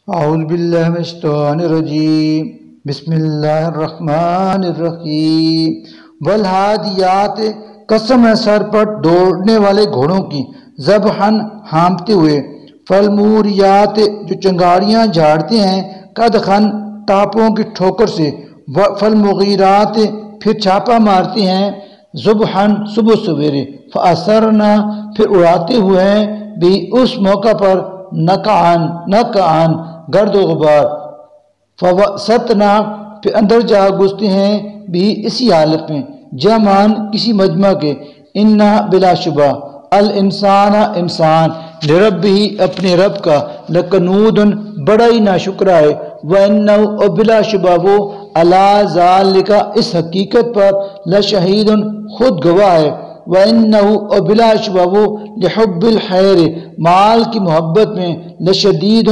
اعوذ باللہ من الشیطان الرجیم بسم اللہ الرحمن الرحیم والہادیات قسم ہے سر پر دوڑنے والے گھوڑوں کی ذبحن ہانپتے ہوئے فالموریات جو چنگاڑیاں جھاڑتے ہیں قدحن ٹاپوں کی ٹھوکر سے فالمغیرات پھر چھاپا مارتے ہیں ذبحن صبح سویرے فاثرنا پھر اڑاتے ہوئے ہیں بھی اس موقع پر نقعان گرد و غبار فوسطنا پھر اندر جا گھستے ہیں بھی اسی حالت میں جمان کسی مجمع کے انا بلا شبہ الانسان انسان لربہی اپنے رب کا لکنود بڑا ہی ناشکرہ ہے وانہ اور بلا شبہ وہ علی ذالک اس حقیقت پر لشہید خود گواہ ہے وَإِنَّهُ اور بلا شبہ وہ لحب الخیر مال کی محبت میں لشدید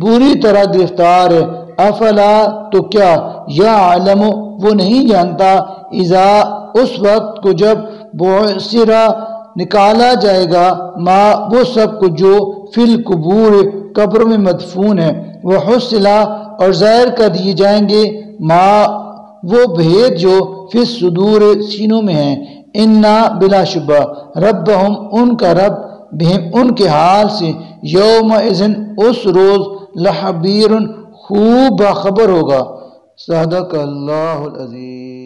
بری طرح گرفتار ہے افلا تو کیا یعلم وہ نہیں جانتا اذا اس وقت کو جب بعثرا نکالا جائے گا ما وہ سب کو جو فی القبور قبر میں مدفون ہے وحصلا اور ظاہر کر دیے جائیں گے ما وہ بھید جو فی الصدور سینوں میں ہیں انا بلا شبہ ربہم ان کا رب بہم ان کے حال سے یوم اذن اس روز لحبیر خوب باخبر ہوگا صدق اللہ العظیم.